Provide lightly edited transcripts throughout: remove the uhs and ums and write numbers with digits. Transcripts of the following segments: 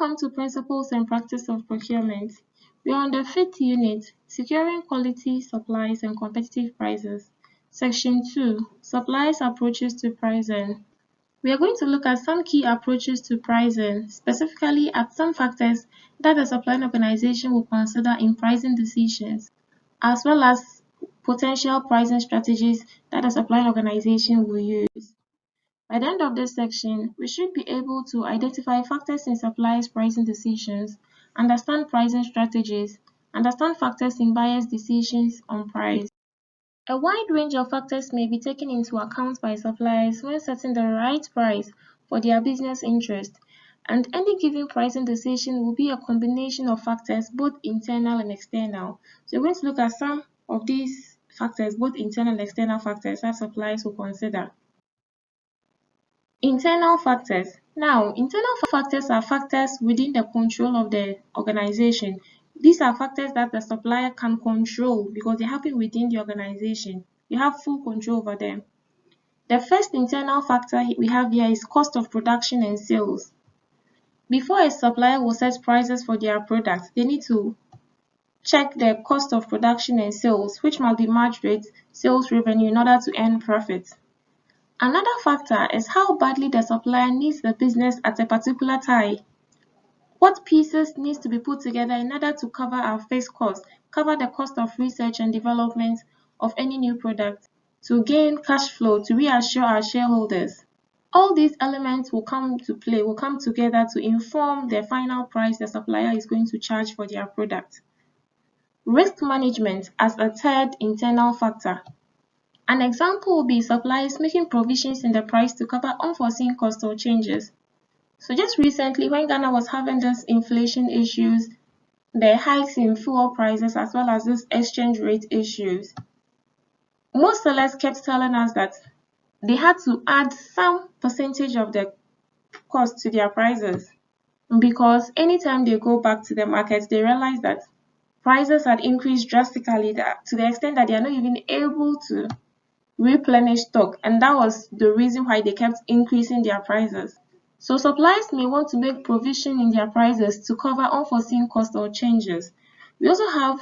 come to principles and practice of procurement. We are on the 5th unit, securing quality supplies and competitive prices. Section 2, suppliers' approaches to pricing. We are going to look at some key approaches to pricing, specifically at some factors that the supplying organization will consider in pricing decisions, as well as potential pricing strategies that the supplying organization will use. By the end of this section, we should be able to identify factors in suppliers' pricing decisions, understand pricing strategies, understand factors in buyers' decisions on price. A wide range of factors may be taken into account by suppliers when setting the right price for their business interest, and any given pricing decision will be a combination of factors, both internal and external. So we're going to look at some of these factors, both internal and external factors that suppliers will consider. Internal factors. Now, internal factors are factors within the control of the organization. These are factors that the supplier can control because they happen within the organization. You have full control over them. The first internal factor we have here is cost of production and sales. Before a supplier will set prices for their products, they need to check the cost of production and sales, which must be matched with sales revenue in order to earn profit. Another factor is how badly the supplier needs the business at a particular time. What pieces needs to be put together in order to cover our fixed costs, cover the cost of research and development of any new product, to gain cash flow, to reassure our shareholders. All these elements will come together to inform the final price the supplier is going to charge for their product. Risk management as a third internal factor. An example will be suppliers making provisions in the price to cover unforeseen costs or changes. So just recently, when Ghana was having this inflation issues, the hikes in fuel prices as well as this exchange rate issues, most sellers kept telling us that they had to add some percentage of the cost to their prices, because anytime they go back to the market, they realize that prices had increased drastically to the extent that they are not even able to replenish stock, and that was the reason why they kept increasing their prices. So suppliers may want to make provision in their prices to cover unforeseen costs or changes. We also have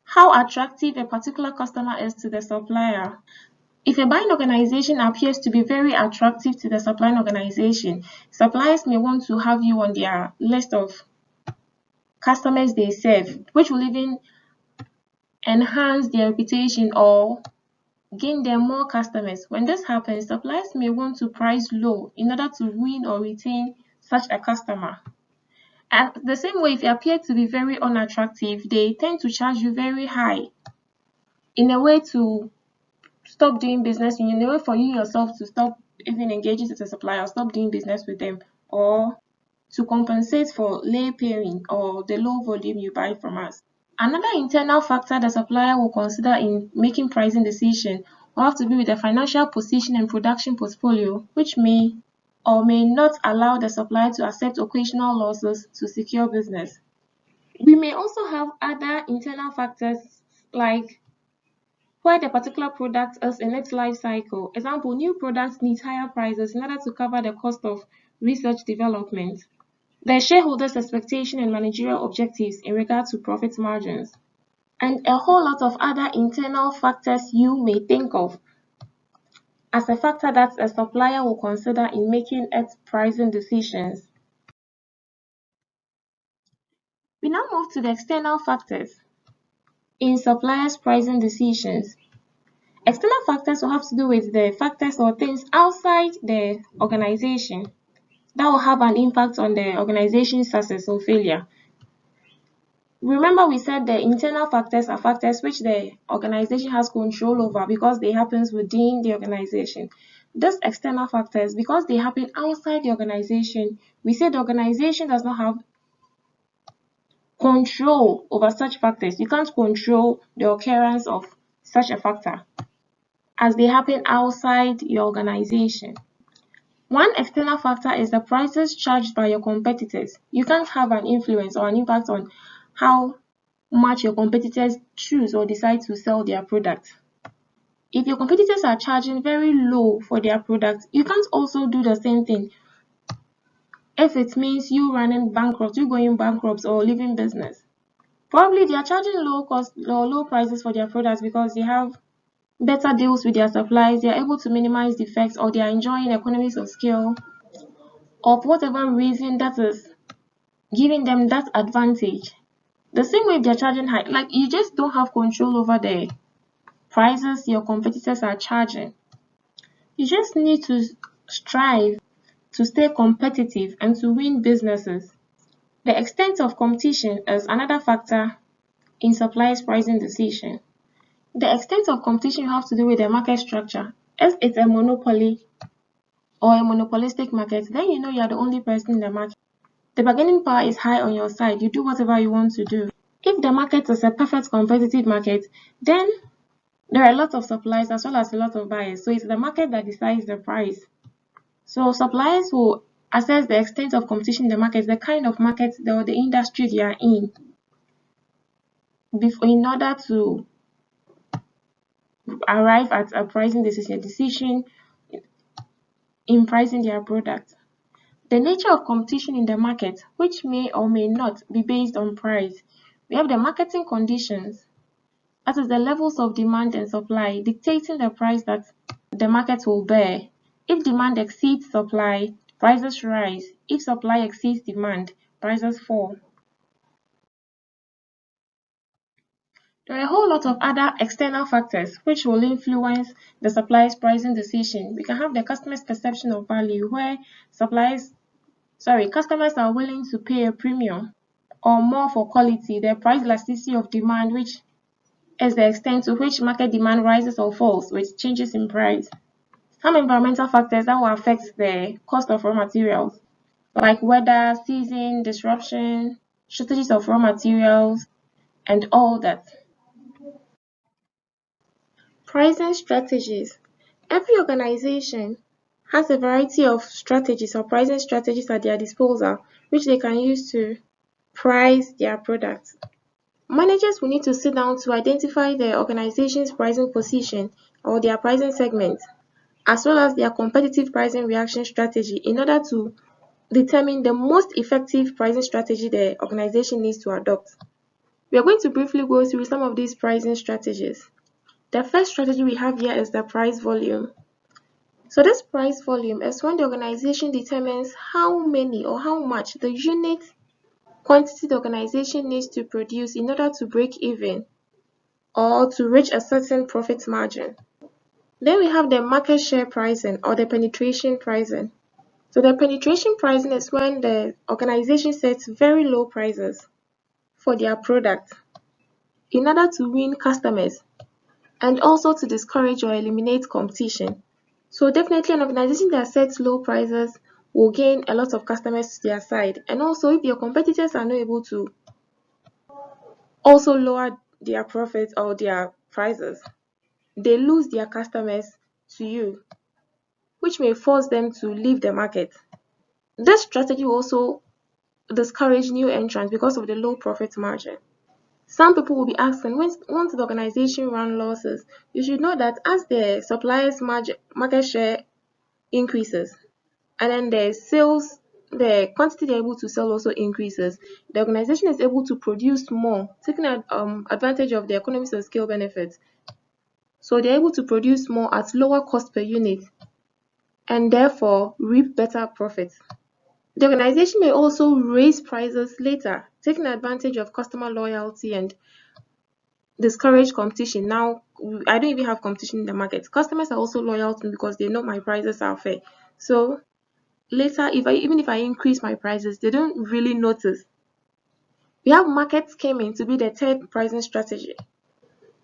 how attractive a particular customer is to the supplier. If a buying organization appears to be very attractive to the supplying organization, suppliers may want to have you on their list of customers they serve, which will even enhance their reputation or gain them more customers. When this happens, suppliers may want to price low in order to win or retain such a customer. And the same way, if you appear to be very unattractive, they tend to charge you very high in a way to stop doing business, in a way for you yourself to stop even engaging with a supplier, stop doing business with them, or to compensate for late paying or the low volume you buy from us. Another internal factor the supplier will consider in making pricing decision will have to be with the financial position and production portfolio, which may or may not allow the supplier to accept occasional losses to secure business. We may also have other internal factors like where the particular product is in its life cycle. Example, new products need higher prices in order to cover the cost of research development. The shareholders' expectation and managerial objectives in regard to profit margins, and a whole lot of other internal factors you may think of as a factor that a supplier will consider in making its pricing decisions. We now move to the external factors in suppliers' pricing decisions. External factors will have to do with the factors or things outside the organization that will have an impact on the organization's success or failure. Remember, we said the internal factors are factors which the organization has control over because they happen within the organization. These external factors, because they happen outside the organization, we say the organization does not have control over such factors. You can't control the occurrence of such a factor as they happen outside your organization. One external factor is the prices charged by your competitors. You can't have an influence or an impact on how much your competitors choose or decide to sell their product. If your competitors are charging very low for their product, you can't also do the same thing. if it means you running bankrupt, you going bankrupt or leaving business. Probably they are charging low cost or low prices for their products because they have better deals with their suppliers, they are able to minimize the effects, or they are enjoying economies of scale, or for whatever reason that is giving them that advantage. The same way if they're charging high, like you just don't have control over the prices your competitors are charging. You just need to strive to stay competitive and to win businesses. The extent of competition is another factor in suppliers' pricing decision. The extent of competition have to do with the market structure. If it's a monopoly or a monopolistic market, then you know you are the only person in the market. The bargaining power is high on your side. You do whatever you want to do. If the market is a perfect competitive market, then there are a lot of suppliers as well as a lot of buyers. So it's the market that decides the price. So suppliers will assess the extent of competition in the market, the kind of market or the industry they are in, before, in order to arrive at a pricing decision in pricing their product. The nature of competition in the market, which may or may not be based on price. We have the marketing conditions, that is the levels of demand and supply dictating the price that the market will bear. If demand exceeds supply, prices rise. If supply exceeds demand, prices fall. There are a whole lot of other external factors which will influence the supplier's pricing decision. We can have the customer's perception of value, where customers are willing to pay a premium or more for quality. The price elasticity of demand, which is the extent to which market demand rises or falls with changes in price. Some environmental factors that will affect the cost of raw materials, like weather, season, disruption, shortages of raw materials, and all that. Pricing strategies. Every organization has a variety of strategies or pricing strategies at their disposal, which they can use to price their products. Managers will need to sit down to identify their organization's pricing position or their pricing segment, as well as their competitive pricing reaction strategy in order to determine the most effective pricing strategy the organization needs to adopt. We are going to briefly go through some of these pricing strategies. The first strategy we have here is the price volume. So this price volume is when the organization determines how many or how much the unit quantity the organization needs to produce in order to break even or to reach a certain profit margin. Then we have the market share pricing or the penetration pricing. So the penetration pricing is when the organization sets very low prices for their product in order to win customers and also to discourage or eliminate competition. So definitely an organization that sets low prices will gain a lot of customers to their side. And also if your competitors are not able to also lower their profits or their prices, they lose their customers to you, which may force them to leave the market. This strategy will also discourage new entrants because of the low profit margin. Some people will be asking, once the organization runs losses, you should know that as the supplier's market share increases, and then the quantity they're able to sell also increases, the organization is able to produce more, taking advantage of the economies of scale benefits. So they're able to produce more at lower cost per unit and therefore reap better profits. The organization may also raise prices later, taking advantage of customer loyalty and discourage competition. Now, I don't even have competition in the market. Customers are also loyal to me because they know my prices are fair. So later, even if I increase my prices, they don't really notice. We have market skimming to be the third pricing strategy.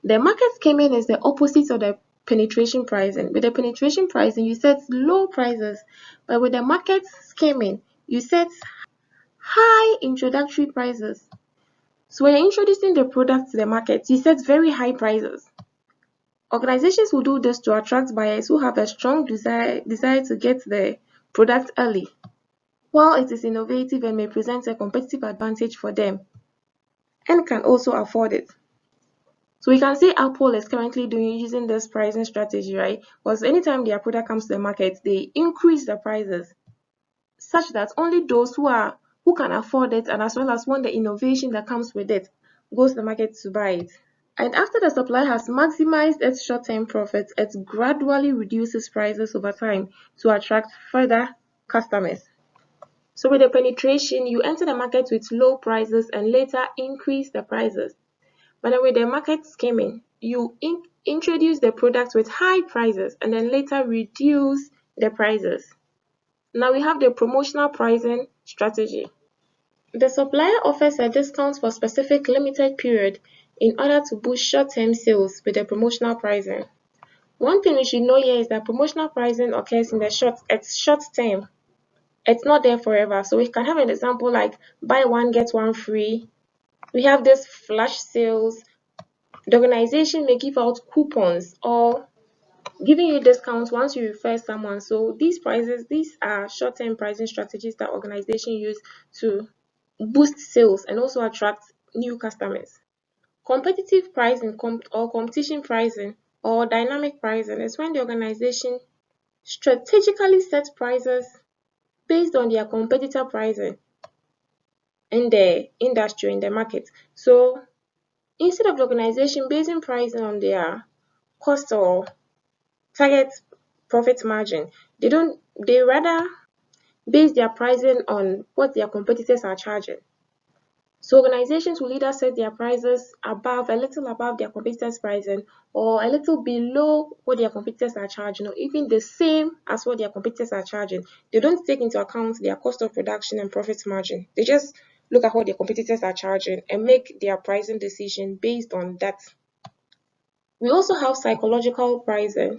The market skimming is the opposite of the penetration pricing. With the penetration pricing, you set low prices, but with the market skimming, you set high introductory prices. So when you're introducing the product to the market, you set very high prices. Organizations will do this to attract buyers who have a strong desire to get the product early, while it is innovative and may present a competitive advantage for them and can also afford it. So we can say Apple is currently using this pricing strategy, right? Because anytime their product comes to the market, they increase the prices such that only those who can afford it and as well as want the innovation that comes with it goes to the market to buy it. And after the supplier has maximized its short-term profits, it gradually reduces prices over time to attract further customers. So with the penetration, you enter the market with low prices and later increase the prices. But then with the market skimming, you introduce the product with high prices and then later reduce the prices. Now we have the promotional pricing strategy. The supplier offers a discount for specific limited period in order to boost short-term sales with the promotional pricing. One thing we should know here is that promotional pricing occurs in it's short term. It's not there forever. So we can have an example like buy one, get one free. We have this flash sales. The organization may give out coupons or giving you discounts once you refer someone. So these are short-term pricing strategies that organizations use to boost sales and also attract new customers. Competitive pricing or competition pricing or dynamic pricing is when the organization strategically sets prices based on their competitor pricing in the industry, in the market. So instead of the organization basing pricing on their cost or target profit margin, they rather base their pricing on what their competitors are charging. So organizations will either set their prices a little above their competitors' pricing, or a little below what their competitors are charging, or even the same as what their competitors are charging. They don't take into account their cost of production and profit margin. They just look at what their competitors are charging and make their pricing decision based on that. We also have psychological pricing.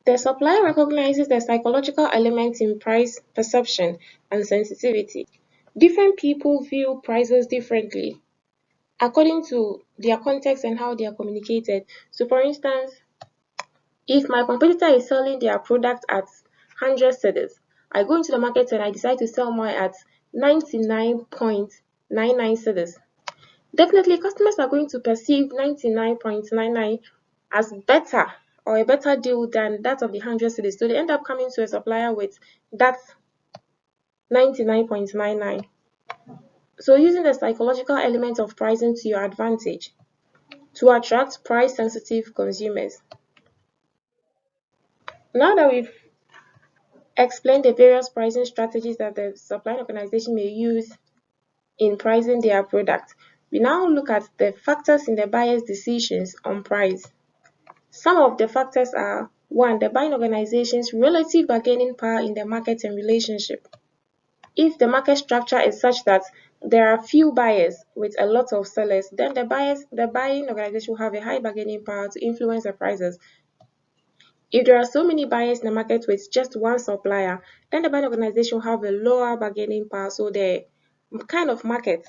The supplier recognizes the psychological elements in price perception and sensitivity. Different people view prices differently according to their context and how they are communicated. So for instance, if my competitor is selling their product at 100 cedis, I go into the market and I decide to sell mine at 99.99 cedis. Definitely, customers are going to perceive 99.99 as better or a better deal than that of the 100 cedis. So they end up coming to a supplier with that 99.99. So using the psychological element of pricing to your advantage to attract price-sensitive consumers. Now that we've explained the various pricing strategies that the supply organization may use in pricing their product, we now look at the factors in the buyer's decisions on price. Some of the factors are: 1. The buying organization's relative bargaining power in the market and relationship. If the market structure is such that there are few buyers with a lot of sellers, then the buying organization will have a high bargaining power to influence the prices. If there are so many buyers in the market with just one supplier, then the buying organization will have a lower bargaining power. So the kind of market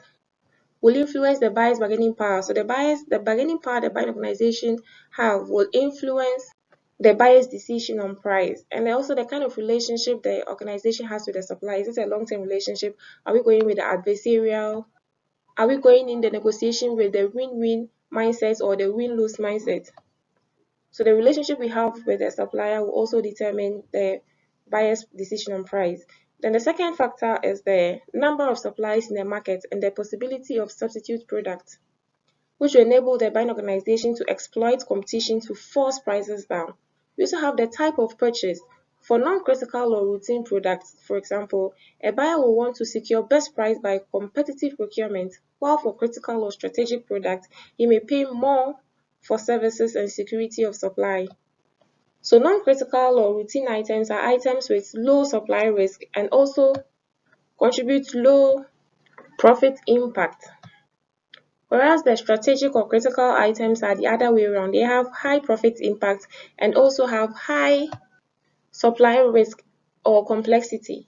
will influence the buyer's bargaining power. So the bargaining power the buying organization have will influence the buyer's decision on price. And also the kind of relationship the organization has with the supplier. Is it a long-term relationship? Are we going with the adversarial? Are we going in the negotiation with the win-win mindset or the win-lose mindset? So the relationship we have with the supplier will also determine the buyer's decision on price. Then the second factor is the number of suppliers in the market and the possibility of substitute products, which will enable the buying organization to exploit competition to force prices down. We also have the type of purchase. For non-critical or routine products, for example, a buyer will want to secure best price by competitive procurement, while for critical or strategic products, he may pay more for services and security of supply. So non-critical or routine items are items with low supply risk and also contribute low profit impact. Whereas the strategic or critical items are the other way around. They have high profit impact and also have high supply risk or complexity.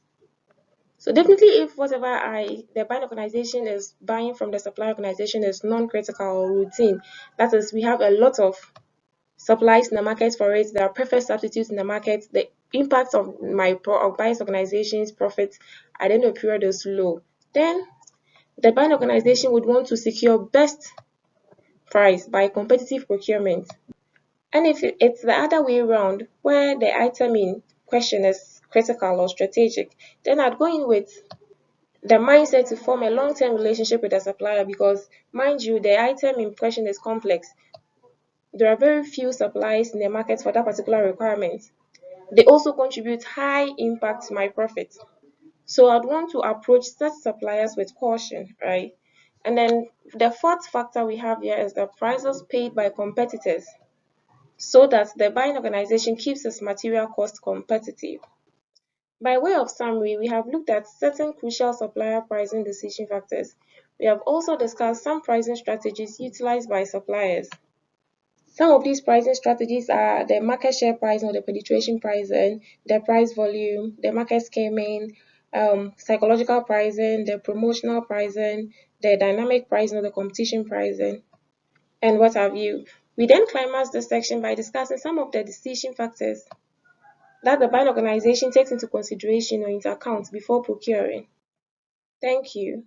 So definitely if whatever the buying organization is buying from the supply organization is non-critical or routine, that is, we have a lot of supplies in the market for it, there are perfect substitutes in the market, the impact of buyer's organization's profits at the end of the period is low, then the buying organization would want to secure best price by competitive procurement. And if it's the other way around, where the item in question is critical, or strategic. Then I'd go in with the mindset to form a long-term relationship with the supplier because, mind you, the item in question is complex. There are very few suppliers in the market for that particular requirement. They also contribute high impact to my profit. So I'd want to approach such suppliers with caution, right? And then the fourth factor we have here is the prices paid by competitors so that the buying organization keeps its material cost competitive. By way of summary, we have looked at certain crucial supplier pricing decision factors. We have also discussed some pricing strategies utilized by suppliers. Some of these pricing strategies are the market share pricing or the penetration pricing, the price volume, the market scheming, psychological pricing, the promotional pricing, the dynamic pricing or the competition pricing, and what have you. We then climax this section by discussing some of the decision factors that the buying organization takes into consideration or into account before procuring. Thank you.